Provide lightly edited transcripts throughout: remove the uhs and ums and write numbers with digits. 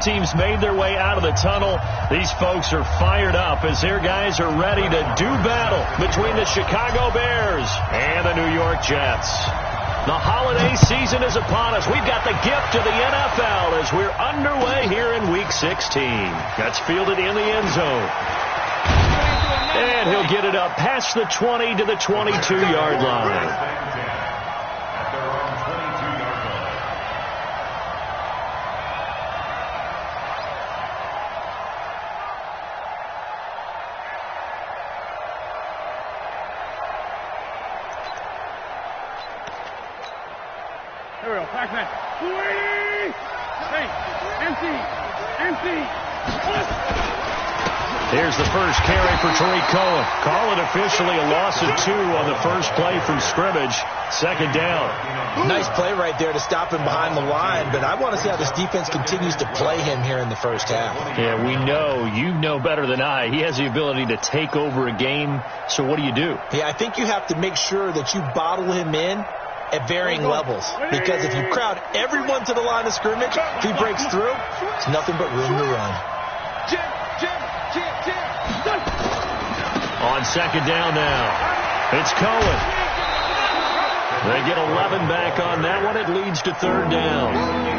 Teams made their way out of the tunnel. These folks are fired up as their guys are ready to do battle between the Chicago Bears and the New York Jets. The holiday season is upon us. We've got the gift of the NFL as we're underway here in Week 16. That's fielded in the end zone. And he'll get it up past the 20 to the 22-yard line. Here's the first carry for Tariq Cohen. Call it officially a loss of 2 on the first play from scrimmage. Second down. Nice play right there to stop him behind the line, but I want to see how this defense continues to play him here in the first half. Yeah, we know. You know better than I. He has the ability to take over a game, so what do you do? Yeah, I think you have to make sure that you bottle him in at varying levels, because if you crowd everyone to the line of scrimmage, if he breaks through, it's nothing but room to run. On second down now, it's Cohen. They get 11 back on that one. It leads to third down.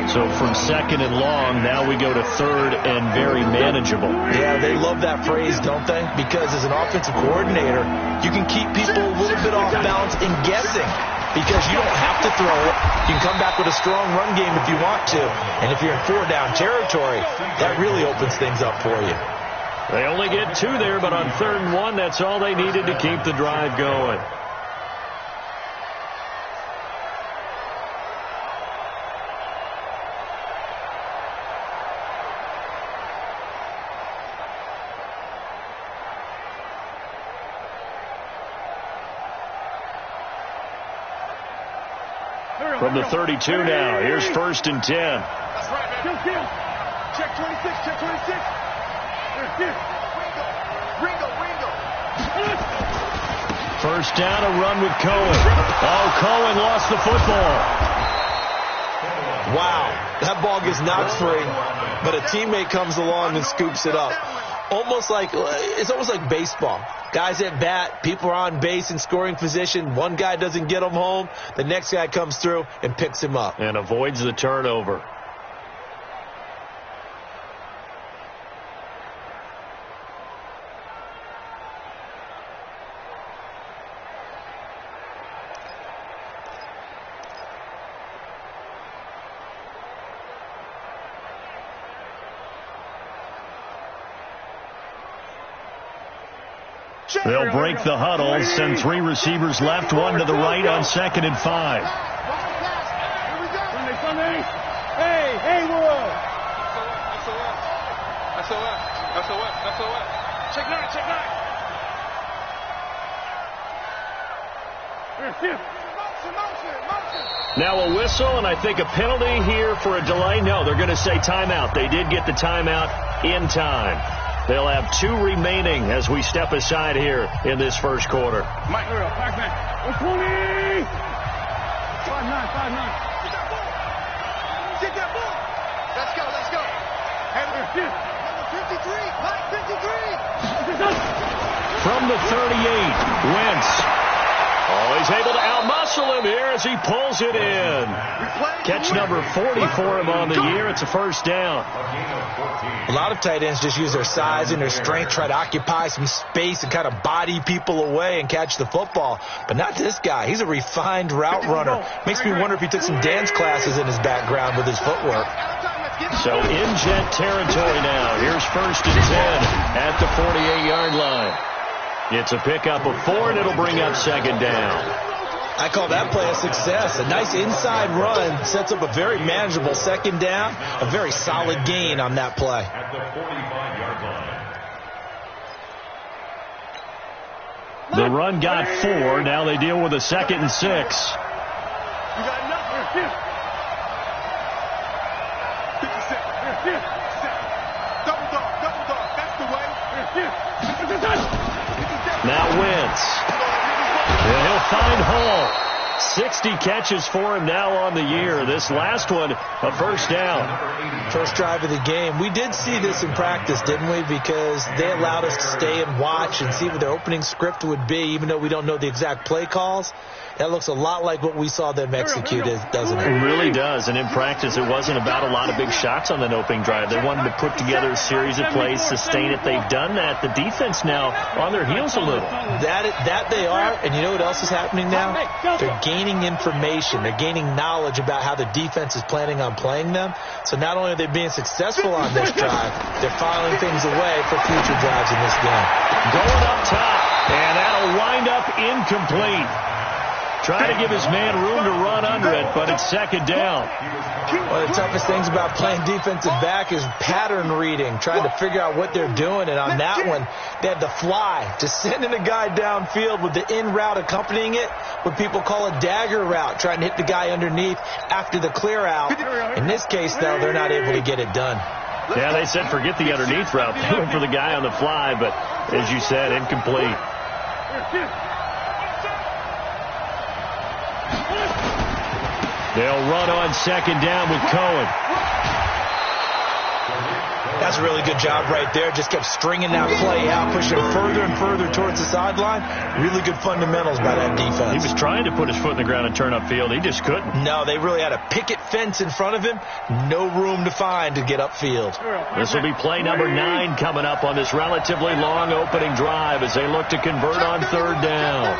So from second and long, now we go to third and very manageable. Yeah, they love that phrase, don't they? Because as an offensive coordinator, you can keep people a little bit off balance and guessing, because you don't have to throw it. You can come back with a strong run game if you want to. And if you're in 4-down territory, that really opens things up for you. They only get 2 there, but on third and 1, that's all they needed to keep the drive going. From the 32 now, here's first and 10. That's right, man. Check 26, check 26. Ringo. First down, a run with Cohen. Oh, Cohen lost the football. Wow, that ball gets knocked free, but a teammate comes along and scoops it up. It's almost like baseball. Guys at bat, people are on base in scoring position. One guy doesn't get him home. The next guy comes through and picks him up. And avoids the turnover. They'll break the huddle, send 3 receivers left, 1 to the right on second and 5. Hey, Will. SOS. Check 9. Now a whistle, and I think a penalty here for a delay. No, they're going to say timeout. They did get the timeout in time. They'll have 2 remaining as we step aside here in this first quarter. Mike, back. 20. 5-9. Get that ball. Let's go. Hey, 53. Mike, 53. From the 38, Wentz. Oh, he's able to outmuscle him here as he pulls it in. Catch number 40 for him on the year. It's a first down. A lot of tight ends just use their size and their strength, try to occupy some space and kind of body people away and catch the football. But not this guy. He's a refined route runner. Makes me wonder if he took some dance classes in his background with his footwork. So in Jet territory now. Here's first and 10 at the 48-yard line. It's a pickup of 4, and it'll bring up second down. I call that play a success. A nice inside run sets up a very manageable second down. A very solid gain on that play. At the 45-yard line. The run got 4. Now they deal with a second and 6. You got enough. 56. Double dog. That's the way. Now Wentz. And he'll find Hall. 60 catches for him now on the year. This last one, a first down. First drive of the game. We did see this in practice, didn't we? Because they allowed us to stay and watch and see what their opening script would be, even though we don't know the exact play calls. That looks a lot like what we saw them execute, doesn't it? It really does. And in practice, it wasn't about a lot of big shots on that opening drive. They wanted to put together a series of plays, sustain it. They've done that. The defense now on their heels a little. That they are. And you know what else is happening now? They're gaining information. They're gaining knowledge about how the defense is planning on playing them. So not only are they being successful on this drive, they're filing things away for future drives in this game. Going up top, and that'll wind up incomplete. Trying to give his man room to run under it, but it's second down. One of the toughest things about playing defensive back is pattern reading, trying to figure out what they're doing. And on that one, they had the fly, just sending a guy downfield with the in route accompanying it, what people call a dagger route, trying to hit the guy underneath after the clear out. In this case, though, they're not able to get it done. Yeah, they said forget the underneath route. They went for the guy on the fly, but as you said, incomplete. They'll run on second down with Cohen. That's a really good job right there. Just kept stringing that play out, pushing further and further towards the sideline. Really good fundamentals by that defense. He was trying to put his foot in the ground and turn upfield. He just couldn't. No, they really had a picket fence in front of him. No room to find to get upfield. This will be play number 9 coming up on this relatively long opening drive as they look to convert on third down.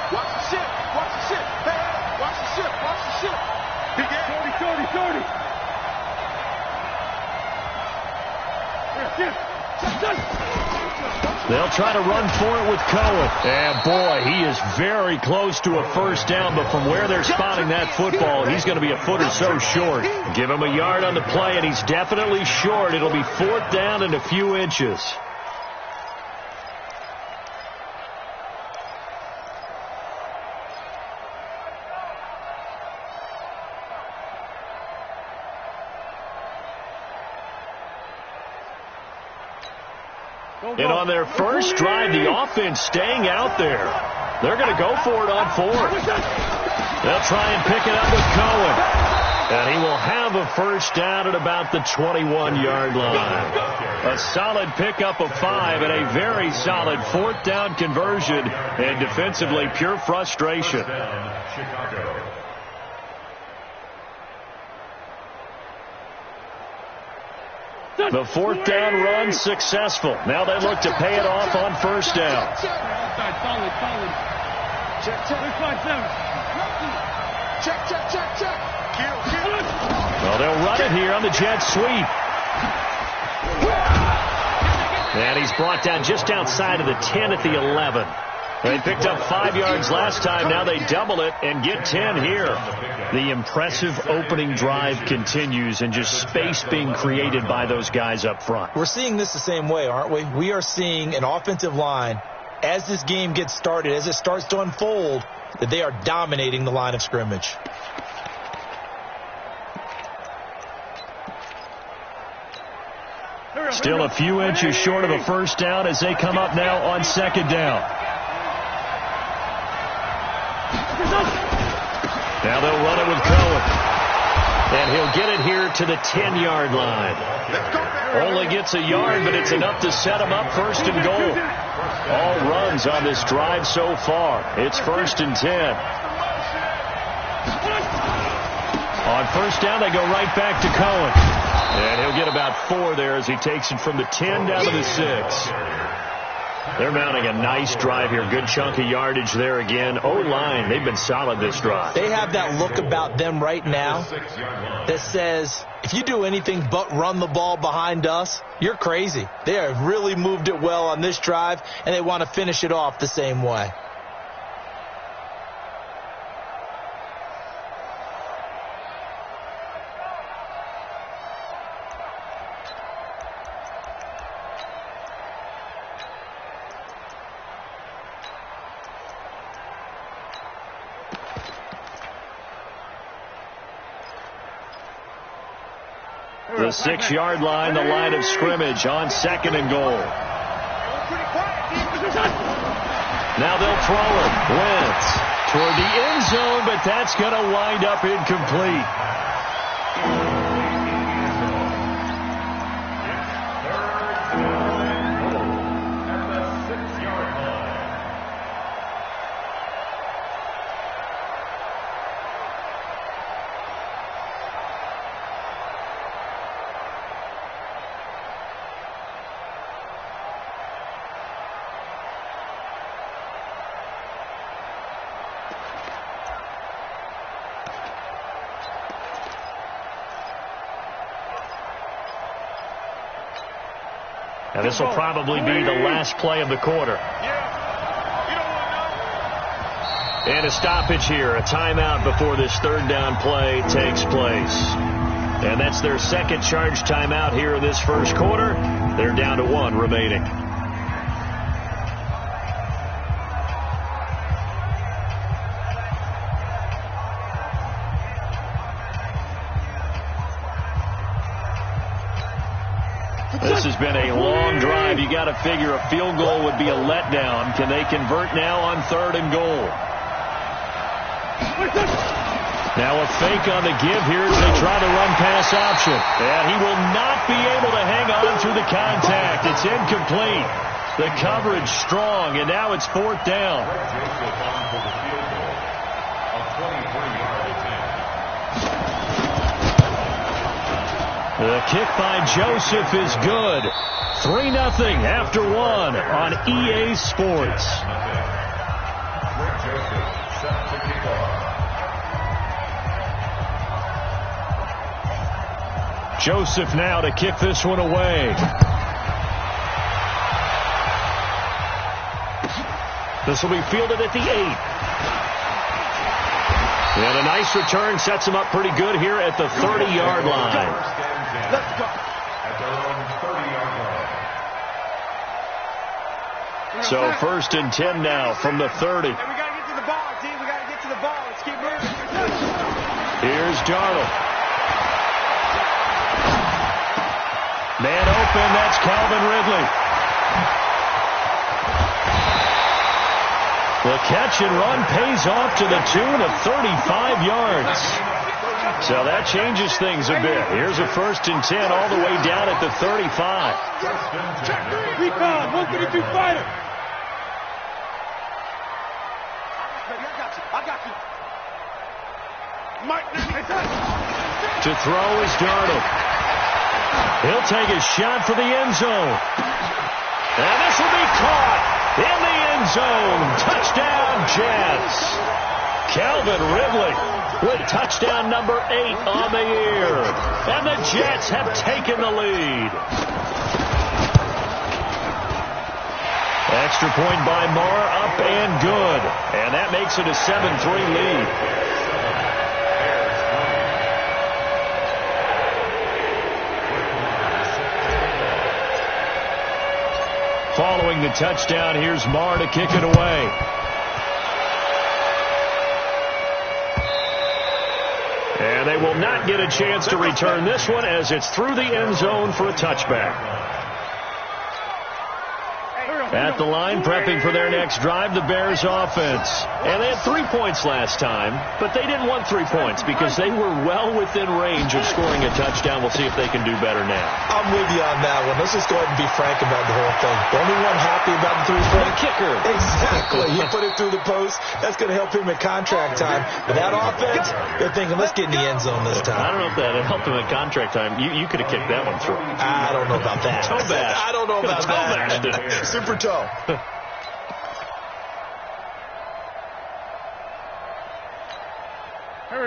Watch the ship. Watch the ship. Hey, watch the ship. Watch the ship. 30. They'll try to run for it with Cohen. And, boy, he is very close to a first down, but from where they're spotting that football, he's going to be a foot or so short. Give him a yard on the play, and he's definitely short. It'll be fourth down and a few inches. And on their first drive, the offense staying out there. They're going to go for it on fourth. They'll try and pick it up with Cohen. And he will have a first down at about the 21-yard line. A solid pickup of 5 and a very solid fourth down conversion. And defensively, pure frustration. The fourth down run successful. Now they look to pay it off on first down. Well, they'll run it here on the jet sweep. And he's brought down just outside of the 10 at the 11. They picked up 5 yards last time. Now they double it and get 10 here. The impressive opening drive continues and just space being created by those guys up front. We're seeing this the same way, aren't we? We are seeing an offensive line, as this game gets started, as it starts to unfold, that they are dominating the line of scrimmage. Still a few inches short of a first down as they come up now on second down. Now they'll run it with Cohen. And he'll get it here to the 10-yard line. Only gets a yard, but it's enough to set him up first and goal. All runs on this drive so far. It's first and 10. On first down, they go right back to Cohen. And he'll get about 4 there as he takes it from the 10 down to the 6. They're mounting a nice drive here. Good chunk of yardage there again. O-line, they've been solid this drive. They have that look about them right now that says, if you do anything but run the ball behind us, you're crazy. They have really moved it well on this drive, and they want to finish it off the same way. The 6-yard line, the line of scrimmage on second and goal. Now they'll throw it. Wentz toward the end zone, but that's going to wind up incomplete. And this will probably be the last play of the quarter. And a stoppage here, a timeout before this third down play takes place. And that's their second charge timeout here in this first quarter. They're down to 1 remaining. This has been a long drive. You got to figure a field goal would be a letdown. Can they convert now on 3rd and goal? Now a fake on the give here as they try the run pass option. And he will not be able to hang on through the contact. It's incomplete. The coverage strong, and now it's 4th down. The kick by Joseph is good. 3-0 after 1 on EA Sports. Joseph now to kick this one away. This will be fielded at the 8. And a nice return sets him up pretty good here at the 30-yard line. Let's go. So 1st and 10 now from the 30. Hey, we got to get to the ball, D. We got to get to the ball. Let's keep moving. Here's Darnold. Man open, that's Calvin Ridley. The catch and run pays off to the tune of 35 yards. So that changes things a bit. Here's a 1st and 10 all the way down at the 35. Recon, 132 fighter. I got you. Mike, to throw is Darnold. He'll take a shot for the end zone. And this will be caught in the end zone. Touchdown, Jets. Calvin Ridley with touchdown number 8 on the year. And the Jets have taken the lead. Extra point by Marr, up and good. And that makes it a 7-3 lead. Following the touchdown, here's Marr to kick it away. And they will not get a chance to return this one as it's through the end zone for a touchback. At the line, prepping for their next drive, the Bears offense. And they had 3 points last time, but they didn't want 3 points because they were well within range of scoring a touchdown. We'll see if they can do better now. I'm with you on that one. Let's just go ahead and be frank about the whole thing. The only one happy about the 3-point kicker. Exactly. You put it through the post. That's going to help him at contract time. But that offense, they're thinking, let's get in the end zone this time. I don't know if that helped him at contract time. You could have kicked that one through. I don't know about that. Toe bash. I don't know about that. Super toe.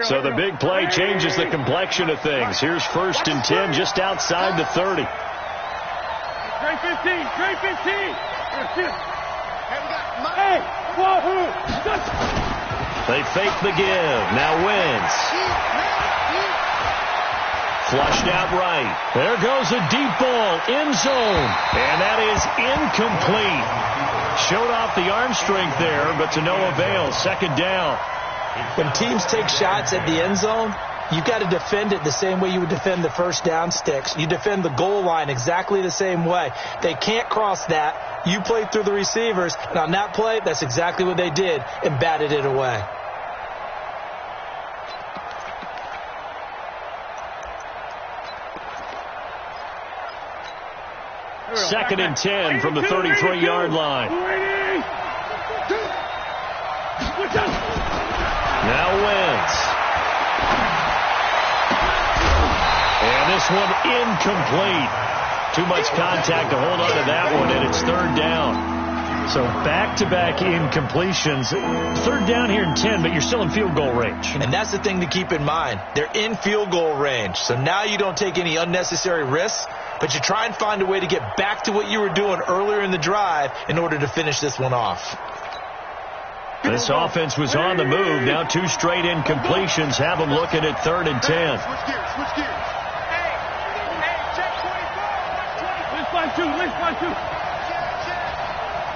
So the big play changes the complexion of things. Here's 1st and 10 just outside the 30. Straight 15. Straight 15. Hey, wahoo. They fake the give. Now Wentz. Flushed out right. There goes a deep ball. End zone. And that is incomplete. Showed off the arm strength there, but to no avail. 2nd down. When teams take shots at the end zone, You got to defend it the same way you would defend the first down sticks. You defend the goal line exactly the same way. They can't cross that. You played through the receivers, and on that play, that's exactly what they did and batted it away. Second and 10 from the 33-yard line. Now Wentz. And this one incomplete. Too much contact to hold on to that one, and it's third down. So back-to-back incompletions. Third down here in 10, but you're still in field goal range. And that's the thing to keep in mind. They're in field goal range. So now you don't take any unnecessary risks, but you try and find a way to get back to what you were doing earlier in the drive in order to finish this one off. This offense was on the move. Now 2 straight incompletions have them looking at third and 10. Switch gears, switch gears. Check 24. Let's find two.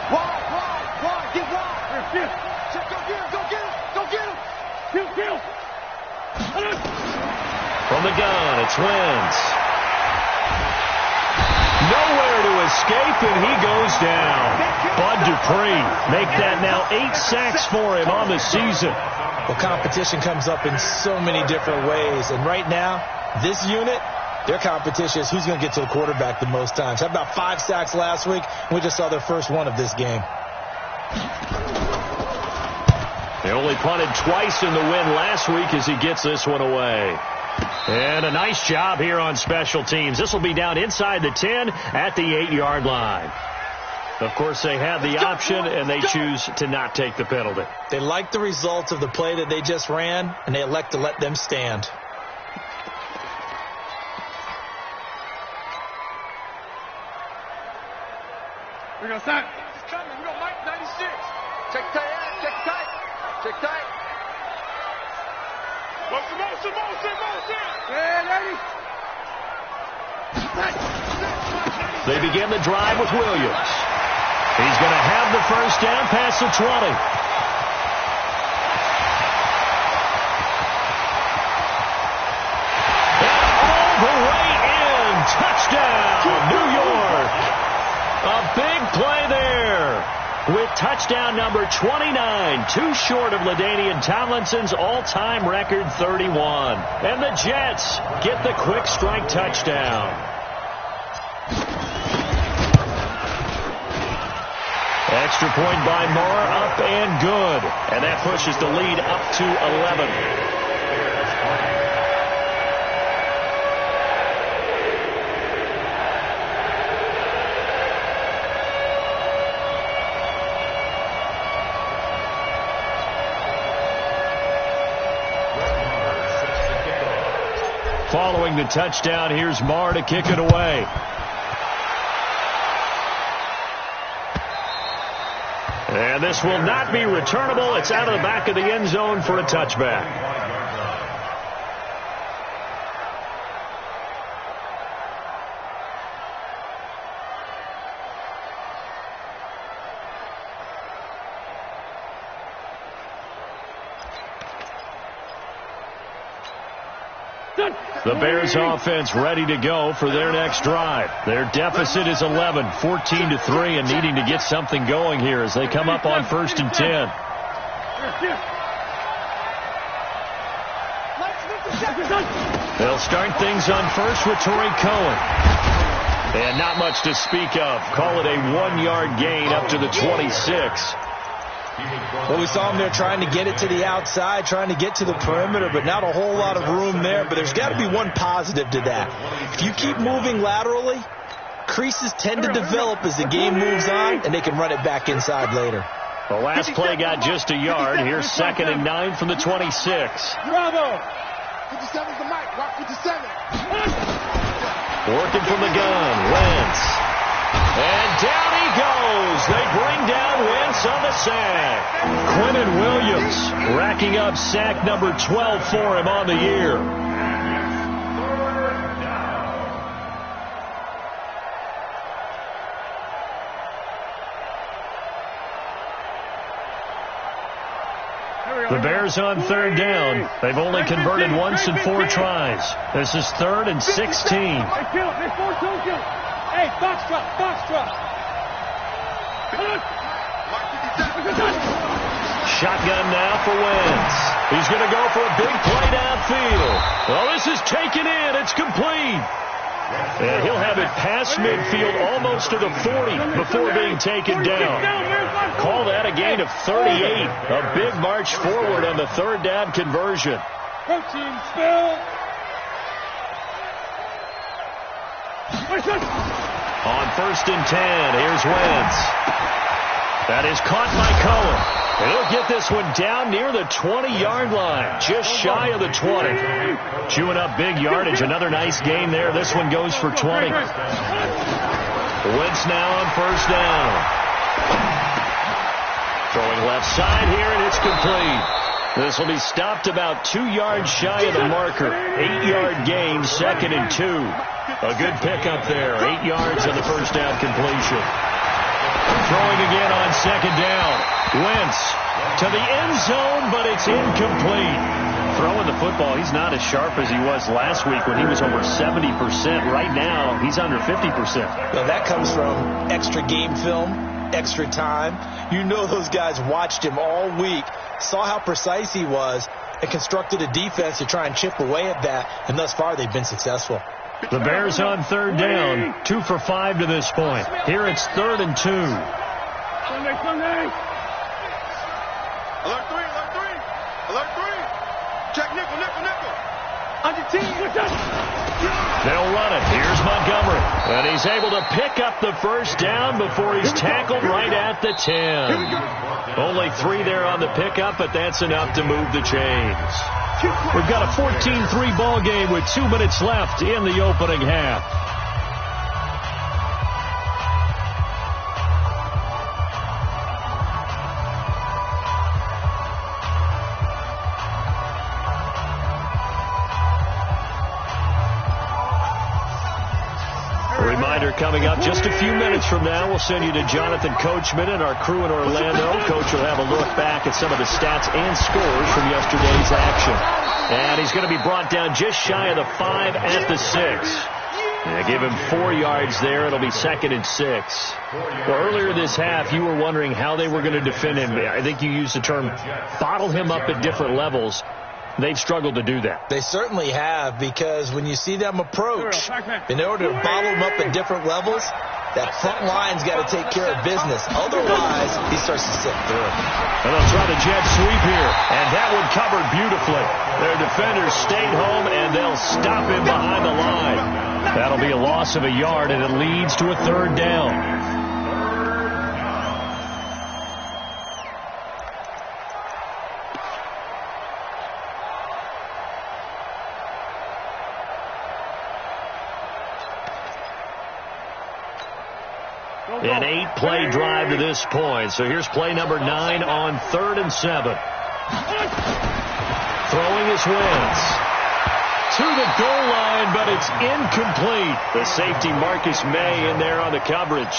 Wide, get wide. Check, go get him. Kill. From the gun, it's Wentz. Nowhere to escape, and he goes down. Bud Dupree make that now 8 sacks for him on the season. Well, competition comes up in so many different ways, and right now, this unit, their competition is who's going to get to the quarterback the most times. How about 5 sacks last week? We just saw their first one of this game. They only punted twice in the win last week as he gets this one away. And a nice job here on special teams. This will be down inside the 10 at the 8-yard line. Of course, they have the option, and they choose to not take the penalty. They like the results of the play that they just ran, and they elect to let them stand. We're going to start. He's coming. We're going to Mike 96. Check tight. Motion. Yeah, ready. They begin the drive with Williams. He's going to have the first down past the 20. And all the way in. Touchdown, New York. A big play there. With touchdown number 29, too short of LaDainian Tomlinson's all-time record 31. And the Jets get the quick strike touchdown. Extra point by Moore, up and good. And that pushes the lead up to 11. Following the touchdown, here's Marr to kick it away. And this will not be returnable. It's out of the back of the end zone for a touchback. The Bears offense ready to go for their next drive. Their deficit is 11, 14-3, and needing to get something going here as they come up on 1st and 10. They'll start things on first with Torrey Cohen. And not much to speak of. Call it a 1-yard gain up to the 26. Well, we saw him there trying to get it to the outside, trying to get to the perimeter, but not a whole lot of room there. But there's got to be one positive to that. If you keep moving laterally, creases tend to develop as the game moves on, and they can run it back inside later. The last play got just a yard. Here's 2nd and 9 from the 26. Bravo. 57's the mic. Rock 57. Working from the gun, Wentz. And down he goes. They bring down Wentz on the sack. Quinnen Williams racking up sack number 12 for him on the year. The Bears on third down. They've only converted once in 4 tries. This is 3rd and 16. Hey, box truck. Shotgun now for Wentz. He's going to go for a big play downfield. Well, this is taken in. It's complete. And he'll have it past midfield almost to the 40 before being taken down. Call that a gain of 38. A big march forward on the third down conversion. Protein spill. On 1st and 10, here's Wentz. That is caught by Cohen. And he'll get this one down near the 20-yard line, just shy of the 20. Chewing up big yardage. Another nice gain there. This one goes for 20. Wentz now on 1st down. Throwing left side here, and it's complete. This will be stopped about 2 yards shy of the marker. 8-yard gain, 2nd and 2. A good pickup there. 8 yards on the 1st down completion. Throwing again on 2nd down. Wentz to the end zone, but it's incomplete. Throwing the football, he's not as sharp as he was last week when he was over 70%. Right now, he's under 50%. Well, that comes from extra game film, extra time. You know those guys watched him all week, saw how precise he was, and constructed a defense to try and chip away at that, and thus far they've been successful. The Bears on 3rd down, 2 for 5 to this point. Here it's 3rd and 2. Sunday. Alert 3. Check nickel. On your team. They'll run it. Here's Montgomery. And he's able to pick up the 1st down before he's tackled right at the 10. Only 3 there on the pickup, but that's enough to move the chains. We've got a 14-3 ball game with 2 minutes left in the opening half. Reminder coming up just a few minutes from now. We'll send you to Jonathan Coachman and our crew in Orlando. Coach will have a look back at some of the stats and scores from yesterday's action. And he's going to be brought down just shy of the 5 at the 6. Yeah, give him 4 yards there. It'll be 2nd and 6. Well, earlier this half, you were wondering how they were going to defend him. I think you used the term bottle him up at different levels. They've struggled to do that. They certainly have, because when you see them approach, in order to bottle them up at different levels, that front line's got to take care of business. Otherwise, he starts to slip through. And they'll try the jet sweep here. And that one covered beautifully. Their defenders stayed home, and they'll stop him behind the line. That'll be a loss of a yard, and it leads to a 3rd down. An 8-play drive to this point. So here's play number 9 on 3rd and 7. Throwing his Wentz to the goal line, but it's incomplete. The safety Marcus May in there on the coverage.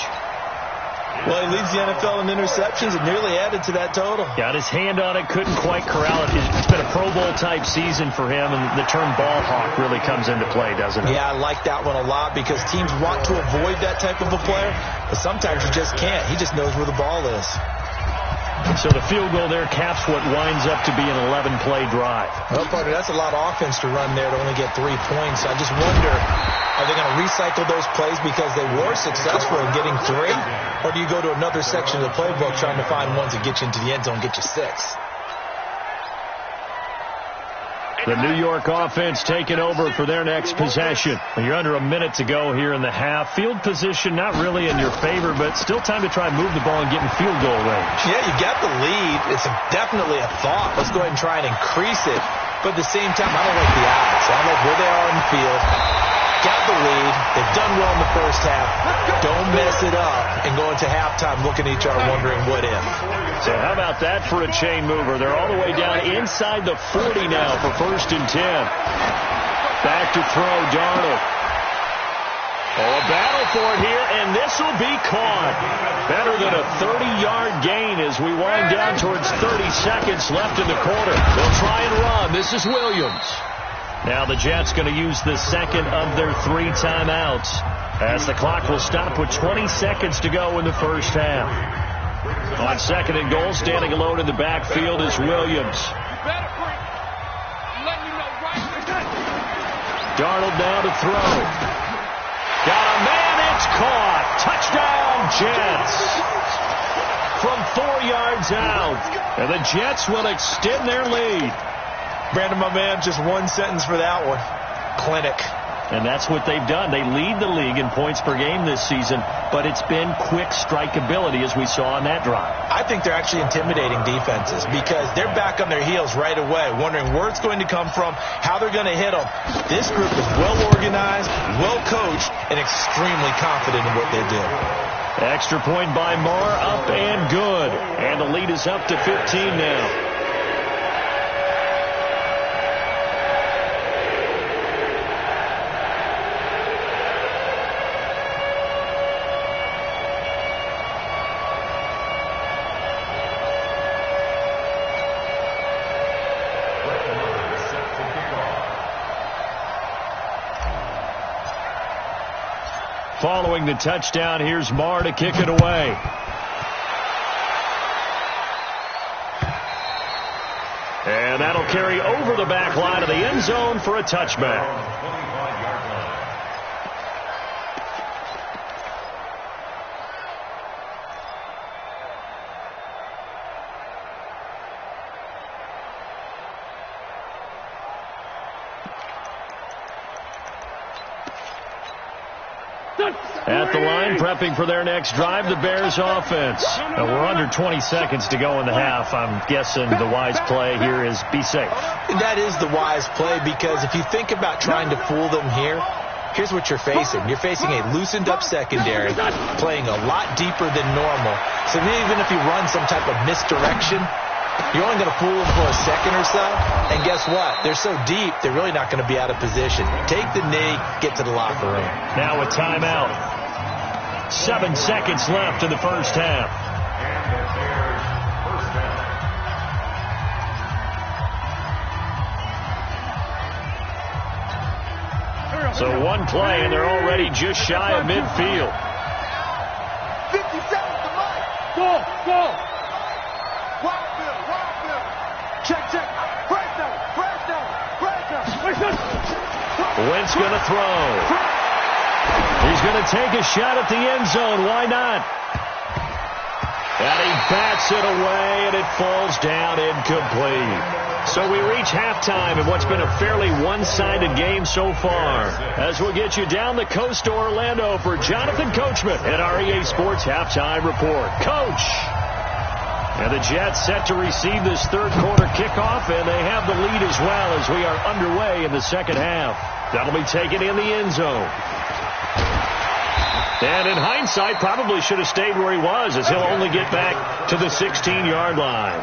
Well, he leads the NFL in interceptions and nearly added to that total. Got his hand on it, couldn't quite corral it. It's been a Pro Bowl-type season for him, and the term ball hawk really comes into play, doesn't it? Yeah, I like that one a lot because teams want to avoid that type of a player, but sometimes you just can't. He just knows where the ball is. So the field goal there caps what winds up to be an 11-play drive. Well, partner, that's a lot of offense to run there to only get 3 points. I just wonder, are they going to recycle those plays because they were successful in getting 3? Or do you go to another section of the playbook trying to find ones that get you into the end zone, get you 6? The New York offense taking over for their next possession. You're under a minute to go here in the half. Field position not really in your favor, but still time to try and move the ball and get in field goal range. Yeah, you got the lead. It's definitely a thought. Let's go ahead and try and increase it. But at the same time, I don't like the odds. I don't like where they are on the field. Got the lead. They've done well in the first half. Don't mess it up and go into halftime looking at each other wondering what if. So how about that for a chain mover? They're all the way down inside the 40 now for 1st and 10. Back to throw, Darnold. Oh, a battle for it here, and this will be caught. Better than a 30-yard gain as we wind down towards 30 seconds left in the quarter. They'll try and run. This is Williams. Now the Jets going to use the second of their 3 timeouts as the clock will stop with 20 seconds to go in the first half. On second and goal, standing alone in the backfield is Williams. Darnold now to throw. Got a man, it's caught. Touchdown, Jets. From 4 yards out. And the Jets will extend their lead. Brandon, my man, just one sentence for that one. Clinic. And that's what they've done. They lead the league in points per game this season, but it's been quick strikeability as we saw on that drive. I think they're actually intimidating defenses because they're back on their heels right away, wondering where it's going to come from, how they're going to hit them. This group is well organized, well coached, and extremely confident in what they do. Extra point by Marr, up and good. And the lead is up to 15 now. Following the touchdown, here's Marr to kick it away. And that'll carry over the back line of the end zone for a touchback. At the line, prepping for their next drive, the Bears offense. Now we're under 20 seconds to go in the half. I'm guessing the wise play here is be safe. That is the wise play because if you think about trying to fool them here, here's what you're facing. You're facing a loosened up secondary, playing a lot deeper than normal. So even if you run some type of misdirection, you're only going to fool them for a second or so. And guess what? They're so deep, they're really not going to be out of position. Take the knee, get to the locker room. Now a timeout. 7 seconds left in the first half. So one play, and they're already just shy of midfield. 50 seconds to Mike. Go. Wild bill. Check. Break down. Wentz going to throw. He's going to take a shot at the end zone. Why not? And he bats it away, and it falls down incomplete. So we reach halftime in what's been a fairly one-sided game so far. As we'll get you down the coast to Orlando for Jonathan Coachman at our EA Sports Halftime Report. Coach! And the Jets set to receive this third quarter kickoff, and they have the lead as well as we are underway in the second half. That'll be taken in the end zone. And in hindsight, probably should have stayed where he was as he'll only get back to the 16-yard line.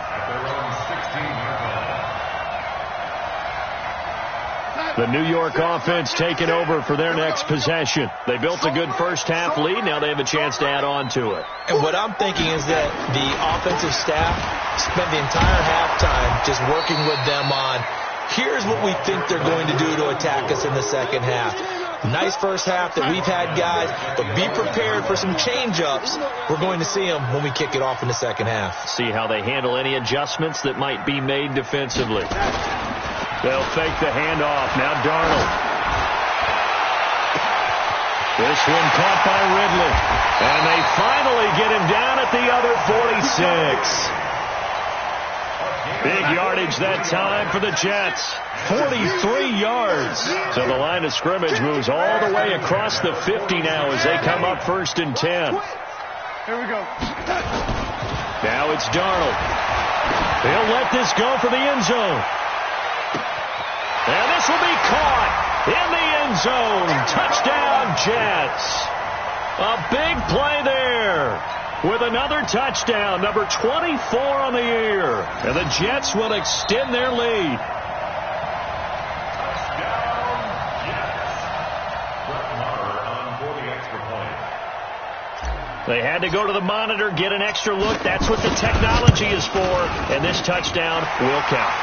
The New York offense taking over for their next possession. They built a good first-half lead. Now they have a chance to add on to it. And what I'm thinking is that the offensive staff spent the entire halftime just working with them on, here's what we think they're going to do to attack us in the second half. Nice first half that we've had, guys, but be prepared for some change-ups. We're going to see them when we kick it off in the second half. See how they handle any adjustments that might be made defensively. They'll fake the handoff. Now Darnold. This one caught by Ridley. And they finally get him down at the other 46. Big yardage that time for the Jets. 43 yards. So the line of scrimmage moves all the way across the 50 now as they come up 1st and 10. Here we go. Now it's Darnold. He'll let this go for the end zone. And this will be caught in the end zone. Touchdown, Jets. A big play there with another touchdown, number 24 on the year. And the Jets will extend their lead. They had to go to the monitor, get an extra look. That's what the technology is for. And this touchdown will count.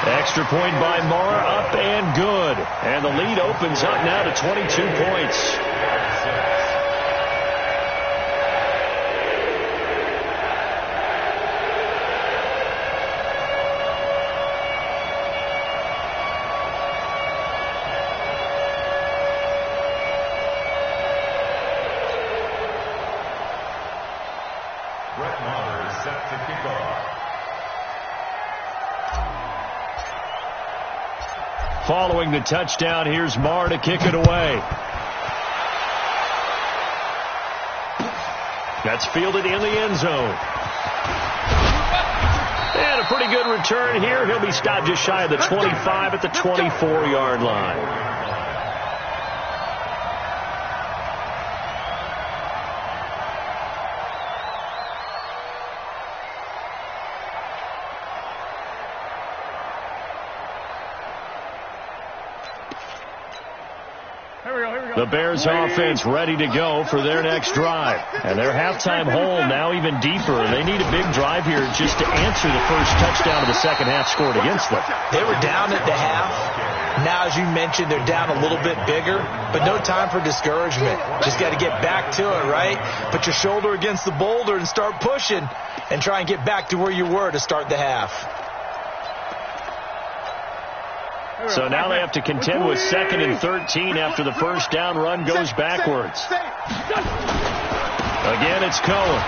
Extra point by Mara, up and good. And the lead opens up now to 22 points. Following the touchdown, here's Marr to kick it away. That's fielded in the end zone. And a pretty good return here. He'll be stopped just shy of the 25 at the 24-yard line. The Bears offense ready to go for their next drive. And their halftime hole now even deeper. They need a big drive here just to answer the first touchdown of the second half scored against them. They were down at the half. Now, as you mentioned, they're down a little bit bigger, but no time for discouragement. Just got to get back to it, right? Put your shoulder against the boulder and start pushing and try and get back to where you were to start the half. So now they have to contend with 2nd and 13 after the first down run goes backwards. Again, it's Cohen.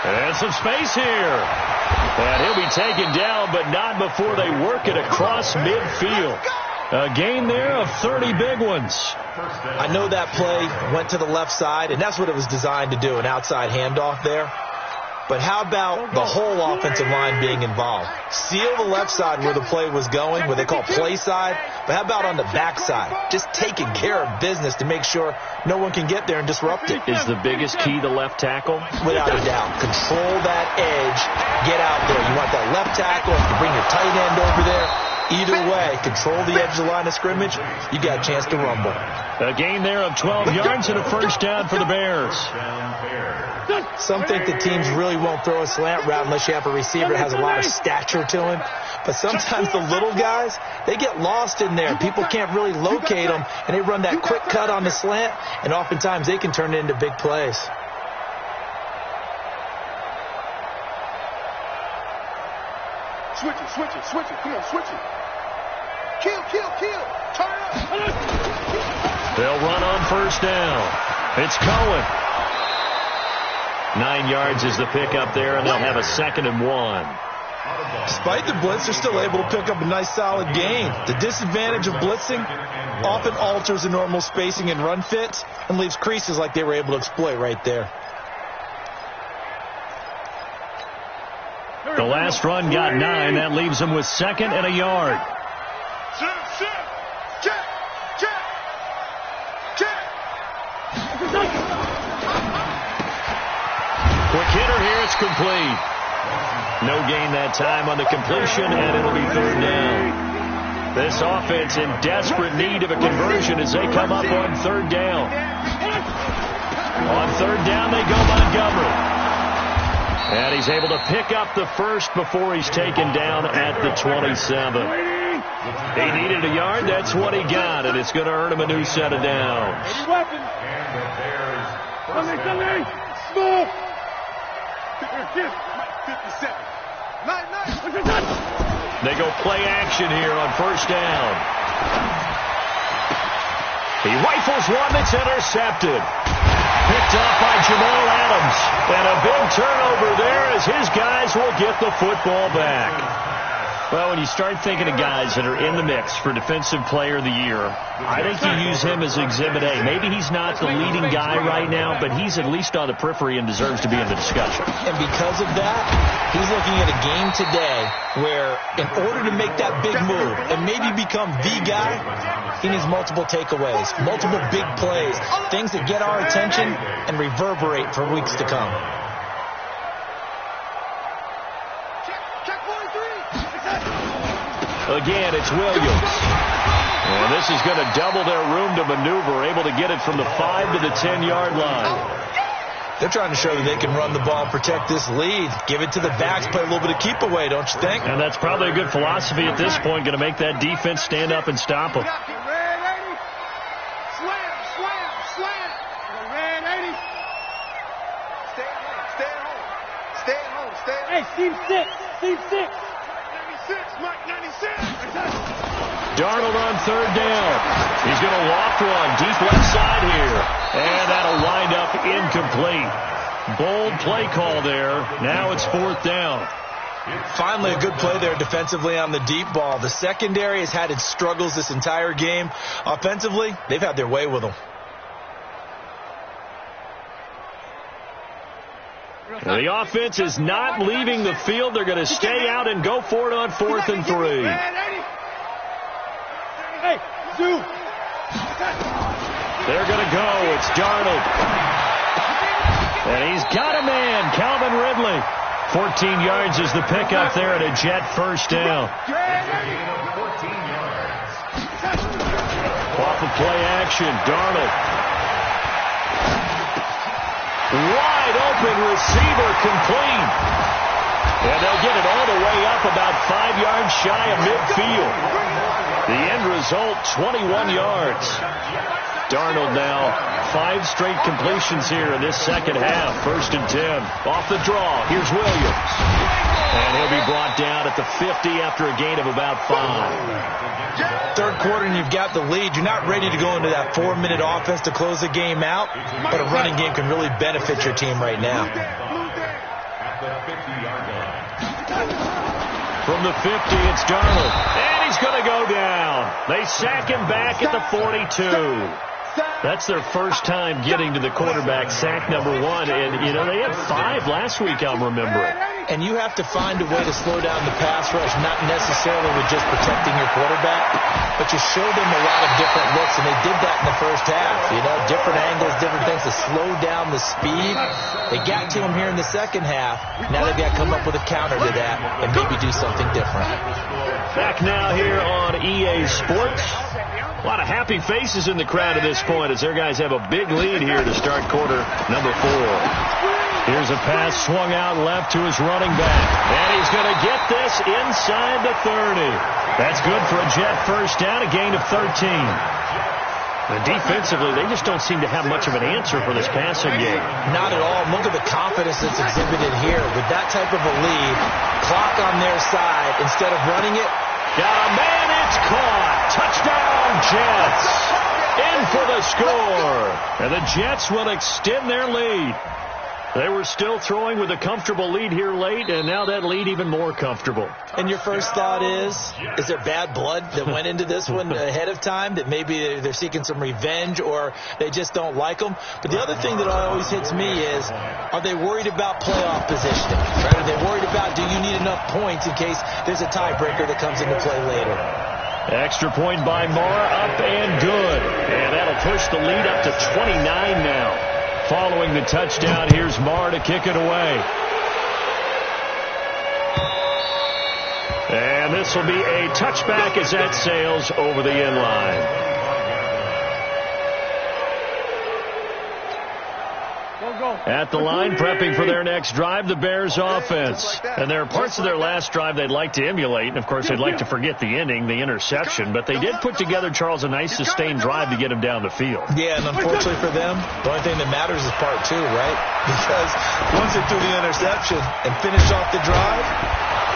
And some space here. And he'll be taken down, but not before they work it across midfield. A gain there of 30 big ones. I know that play went to the left side, and that's what it was designed to do, an outside handoff there. But how about the whole offensive line being involved? Seal the left side where the play was going, what they call play side. But how about on the back side? Just taking care of business to make sure no one can get there and disrupt it. Is the biggest key the left tackle? Without a doubt. Control that edge. Get out there. You want that left tackle. You can bring your tight end over there. Either way, control the edge of the line of scrimmage. You got a chance to rumble. A gain there of 12 yards and a first down for the Bears. Some think the teams really won't throw a slant route unless you have a receiver that has a lot of stature to him. But sometimes the little guys, they get lost in there. People can't really locate them, and they run that quick cut on the slant, and oftentimes they can turn it into big plays. Switch it. Come on, switch it. Kill. Turn it up. They'll run on first down. It's Cohen. 9 yards is the pickup there, and they'll have a 2nd and 1. Despite the blitz, they're still able to pick up a nice solid gain. The disadvantage of blitzing often alters the normal spacing and run fits and leaves creases like they were able to exploit right there. The last run got 9. That leaves them with 2nd and a yard. Quick hitter here. It's complete. No gain that time on the completion, and it'll be 3rd down. This offense in desperate need of a conversion as they come up on 3rd down. On 3rd down, they go Montgomery. And he's able to pick up the first before he's taken down at the 27. He needed a yard. That's what he got, and it's going to earn him a new set of downs. They go play action here on first down. He rifles one that's intercepted. Picked off by Jamal Adams. And a big turnover there as his guys will get the football back. Well, when you start thinking of guys that are in the mix for Defensive Player of the Year, I think you use him as Exhibit A. Maybe he's not the leading guy right now, but he's at least on the periphery and deserves to be in the discussion. And because of that, he's looking at a game today where in order to make that big move and maybe become the guy, he needs multiple takeaways, multiple big plays, things that get our attention and reverberate for weeks to come. Again, it's Williams. And this is going to double their room to maneuver, able to get it from the 5 to the 10-yard line. They're trying to show that they can run the ball and protect this lead. Give it to the backs, play a little bit of keep away, don't you think? And that's probably a good philosophy at this point, going to make that defense stand up and stop them. Hey, Steve 6. Steve 6. 96, Mike, 96. Darnold on third down. He's going to loft one deep left side here. And that'll wind up incomplete. Bold play call there. Now it's fourth down. Finally a good play there defensively on the deep ball. The secondary has had its struggles this entire game. Offensively, they've had their way with them. The offense is not leaving the field. They're going to stay out and go for it on 4th and 3. Hey, Zoo. They're going to go. It's Darnold. And he's got a man, Calvin Ridley. 14 yards is the pickup there at a Jet first down. Off of play action, Darnold. Wide open receiver complete. And they'll get it all the way up about 5 yards shy of midfield. The end result, 21 yards. Darnold now 5 straight completions here in this second half. 1st and 10. Off the draw. Here's Williams. And he'll be brought down at the 50 after a gain of about 5. Third quarter and you've got the lead. You're not ready to go into that 4-minute offense to close the game out, but a running game can really benefit your team right now. From the 50, it's Darnold. And he's going to go down. They sack him back at the 42. That's their first time getting to the quarterback, sack number 1. And, you know, they had 5 last week, I'm remembering. And you have to find a way to slow down the pass rush, not necessarily with just protecting your quarterback, but you show them a lot of different looks, and they did that in the first half. You know, different angles, different things to slow down the speed. They got to him here in the second half. Now they've got to come up with a counter to that and maybe do something different. Back now here on EA Sports. A lot of happy faces in the crowd at this point as their guys have a big lead here to start quarter number 4. Here's a pass swung out left to his running back. And he's going to get this inside the 30. That's good for a Jet first down, a gain of 13. And defensively, they just don't seem to have much of an answer for this passing game. Not at all. Look at the confidence that's exhibited here. With that type of a lead, clock on their side, instead of running it. Got a man, it's caught. Touchdown, Jets. In for the score. And the Jets will extend their lead. They were still throwing with a comfortable lead here late, and now that lead even more comfortable. And your first thought is there bad blood that went into this one ahead of time, that maybe they're seeking some revenge or they just don't like them? But the other thing that always hits me is, are they worried about playoff positioning? Right? Are they worried about, do you need enough points in case there's a tiebreaker that comes into play later? Extra point by Marr, up and good. And that'll push the lead up to 29 now. Following the touchdown, here's Marr to kick it away. And this will be a touchback as that sails over the end line. At the line, prepping for their next drive, the Bears offense. And there are parts of their last drive they'd like to emulate. And, of course, they'd like to forget the ending, the interception. But they did put together, Charles, a nice sustained drive to get him down the field. Yeah, and unfortunately for them, the only thing that matters is part 2, right? Because once they threw the interception and finished off the drive,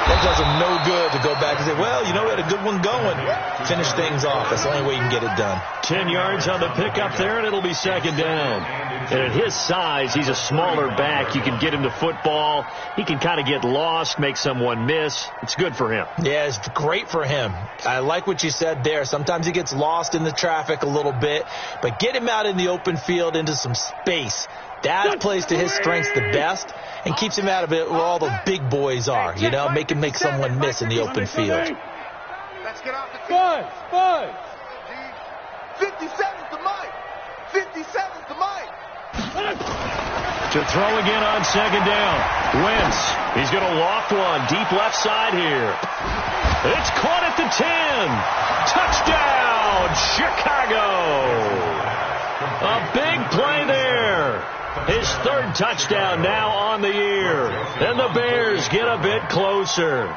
that does them no good to go back and say, well, you know, we had a good one going. Finish things off. That's the only way you can get it done. 10 yards on the pickup there, and it'll be second down. And at his size, he's a smaller back. You can get him the football. He can kind of get lost, make someone miss. It's good for him. Yeah, it's great for him. I like what you said there. Sometimes he gets lost in the traffic a little bit, but get him out in the open field into some space. That plays to his strengths the best and keeps him out of it where all the big boys are, you know, make someone miss in the open field. Let's get off the field. Five. 57's the mic. 57's the mic. To throw again on second down. Wentz. He's going to loft one deep left side here. It's caught at the 10. Touchdown, touchdown, Chicago. A big play there. His third touchdown now on the year. And the Bears get a bit closer.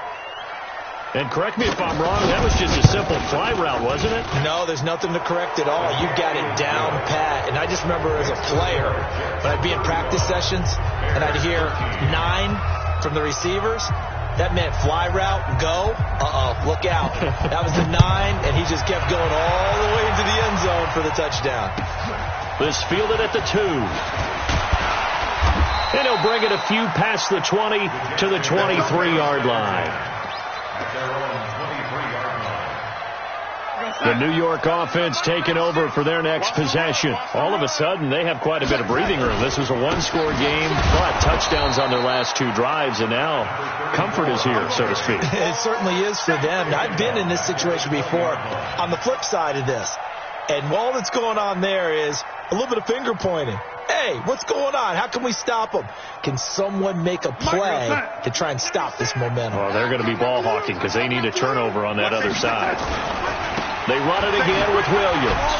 And correct me if I'm wrong, that was just a simple fly route, wasn't it? No, there's nothing to correct at all. You got it down pat. And I just remember as a player, when I'd be in practice sessions, and I'd hear 9 from the receivers, that meant fly route, go, look out. That was the 9, and he just kept going all the way into the end zone for the touchdown. This fielded at the 2. And he'll bring it a few past the 20 to the 23-yard line. The New York offense taking over for their next possession. All of a sudden, they have quite a bit of breathing room. This was a one-score game, but touchdowns on their last 2 drives, and now comfort is here, so to speak. It certainly is for them. I've been in this situation before on the flip side of this. And all that's going on there is a little bit of finger pointing. Hey, what's going on? How can we stop them? Can someone make a play to try and stop this momentum? Well, they're going to be ball hawking because they need a turnover on that other side. They run it again with Williams.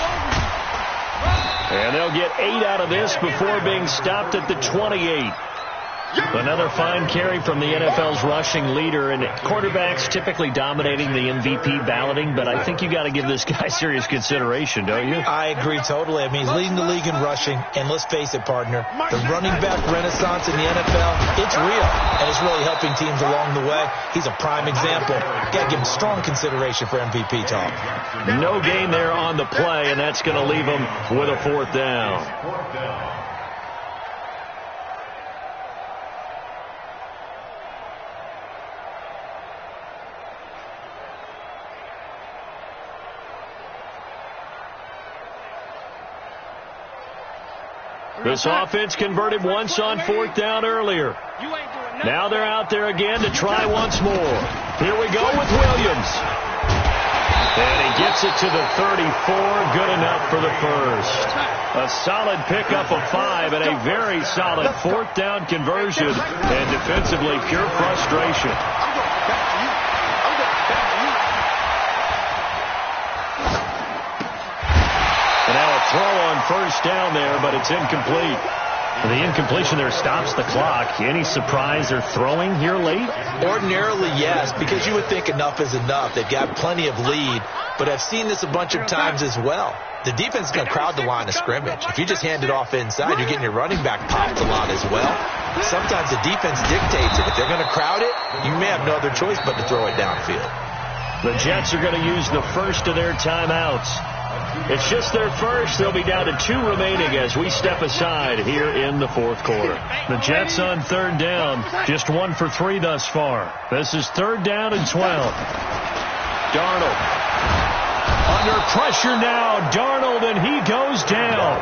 And they'll get 8 out of this before being stopped at the 28. Another fine carry from the NFL's rushing leader, and quarterbacks typically dominating the MVP balloting, but I think you got to give this guy serious consideration, don't you? I agree totally. I mean, he's leading the league in rushing, and let's face it, partner, the running back renaissance in the NFL, it's real, and it's really helping teams along the way. He's a prime example. Got to give him strong consideration for MVP talk. No gain there on the play, and that's going to leave him with a 4th down. This offense converted once on 4th down earlier. Now they're out there again to try once more. Here we go with Williams. And he gets it to the 34. Good enough for the first. A solid pickup of 5 and a very solid 4th down conversion. And defensively, pure frustration. Throw on 1st down there, but it's incomplete. The incompletion there stops the clock. Any surprise they're throwing here late? Ordinarily, yes, because you would think enough is enough. They've got plenty of lead, but I've seen this a bunch of times as well. The defense is going to crowd the line of scrimmage. If you just hand it off inside, you're getting your running back popped a lot as well. Sometimes the defense dictates it. If they're going to crowd it, you may have no other choice but to throw it downfield. The Jets are going to use the first of their timeouts. It's just their first. They'll be down to 2 remaining as we step aside here in the 4th quarter. The Jets on 3rd down, just 1 for 3 thus far. This is 3rd down and 12. Darnold under pressure now. Darnold, and he goes down.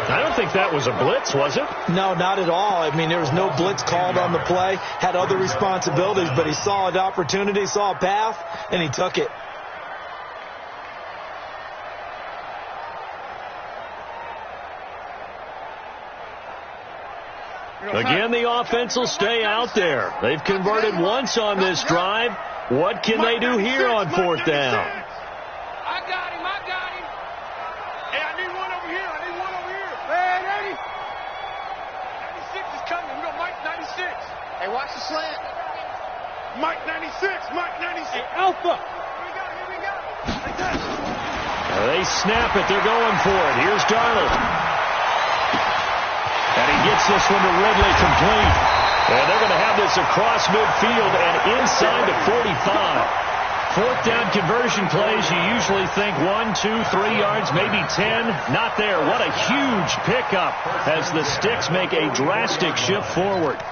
I don't think that was a blitz, was it? No, not at all. I mean, there was no blitz called on the play. Had other responsibilities, but he saw an opportunity, saw a path, and he took it. Again, the offense will stay out there. They've converted once on this drive. What can they do here on 4th down? I got him. Hey, I need one over here. Hey, ready? 96 is coming. We got Mike 96. Hey, watch the slant. Mike 96. Hey, Alpha. Here we go. Like that. They snap it. They're going for it. Here's Darnold. And he gets this one to Ridley complete. And they're going to have this across midfield and inside the 45. 4th down conversion plays, you usually think 1, 2, 3 yards, maybe 10. Not there. What a huge pickup as the Sticks make a drastic shift forward.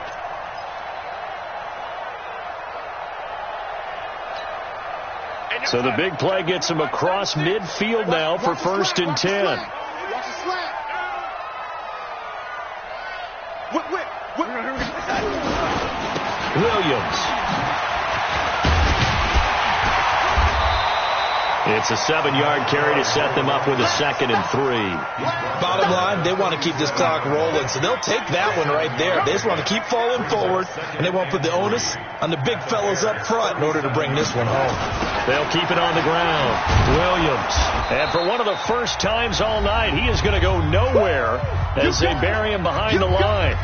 So the big play gets him across midfield now for 1st and 10. Williams. It's a 7-yard carry to set them up with a 2nd and 3. Bottom line, they want to keep this clock rolling, so they'll take that one right there. They just want to keep falling forward, and they won't put the onus on the big fellas up front in order to bring this one home. They'll keep it on the ground. Williams. And for one of the first times all night, he is going to go nowhere as they bury him behind the line.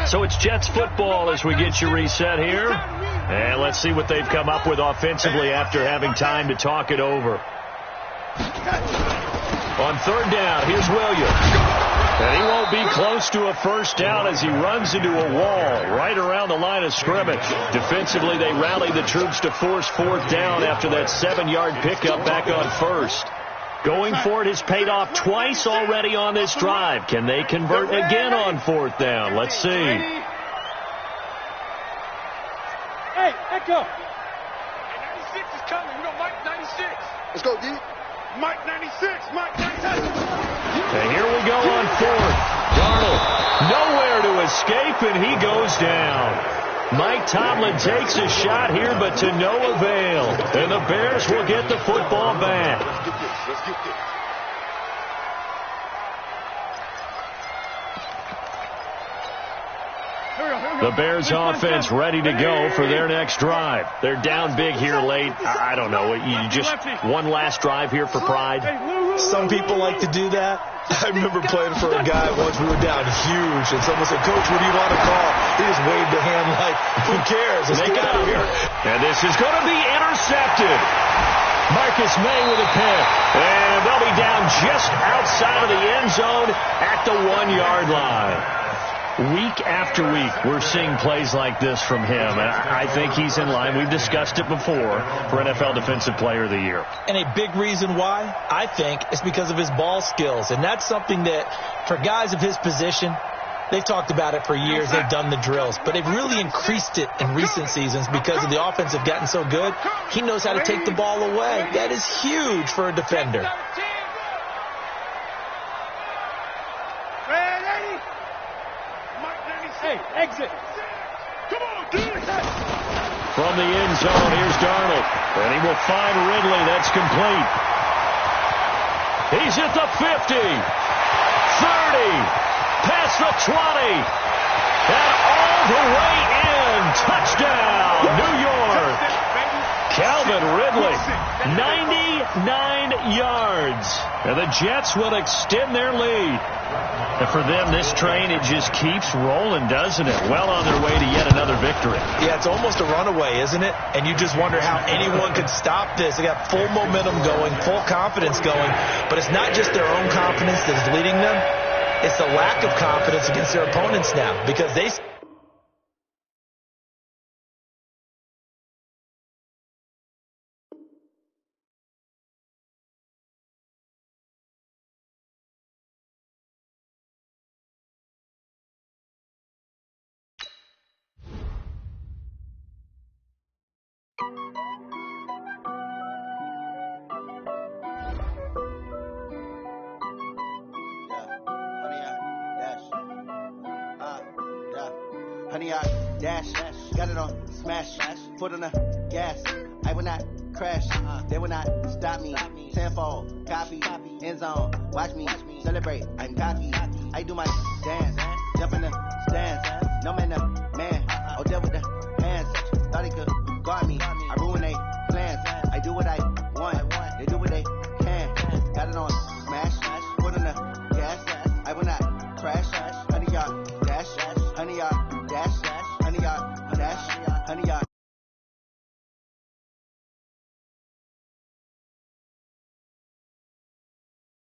So it's Jets football as we get you reset here. And let's see what they've come up with offensively after having time to talk it over. On 3rd down, here's Williams. And he won't be close to a first down as he runs into a wall right around the line of scrimmage. Defensively, they rallied the troops to force 4th down after that 7-yard pickup back on 1st. Going for it has paid off twice already on this drive. Can they convert again on 4th down? Let's see. Hey, Echo. 96 is coming. We got Mike 96. Let's go, D. Mike 96. Mike 96. And here we go on 4th. Darnold nowhere to escape, and he goes down. Mike Tomlin takes a shot here, but to no avail. And the Bears will get the football back. Let's get this. The Bears offense ready to go for their next drive. They're down big here late. I don't know. You just one last drive here for pride? Some people like to do that. I remember playing for a guy once. We were down huge, and someone said, "Coach, what do you want to call?" He just waved a hand like, "Who cares? Let's get out of here." And this is going to be intercepted. Marcus May with a pick. And they'll be down just outside of the end zone at the 1-yard line. Week after week, we're seeing plays like this from him, and I think he's in line. We've discussed it before for NFL Defensive Player of the Year. And a big reason why, I think, is because of his ball skills. And that's something that, for guys of his position, they've talked about it for years. They've done the drills. But they've really increased it in recent seasons because of the offense have gotten so good. He knows how to take the ball away. That is huge for a defender. Hey, exit. Come on, dude. From the end zone, here's Darnold. And he will find Ridley. That's complete. He's at the 50. 30. Past the 20. And all the way in. Touchdown, New York. Calvin Ridley, 99 yards. And the Jets will extend their lead. And for them, this train, it just keeps rolling, doesn't it? Well on their way to yet another victory. Yeah, it's almost a runaway, isn't it? And you just wonder how anyone could stop this. They got full momentum going, full confidence going. But it's not just their own confidence that is leading them. It's the lack of confidence against their opponents now because they... Honey, I dash, got it on smash, foot on the gas. I will not crash, they will not stop me. Tenfold, copy, end zone, watch me celebrate. I'm cocky, I do my dance, jump in the stands. No man, man, oh, deal with the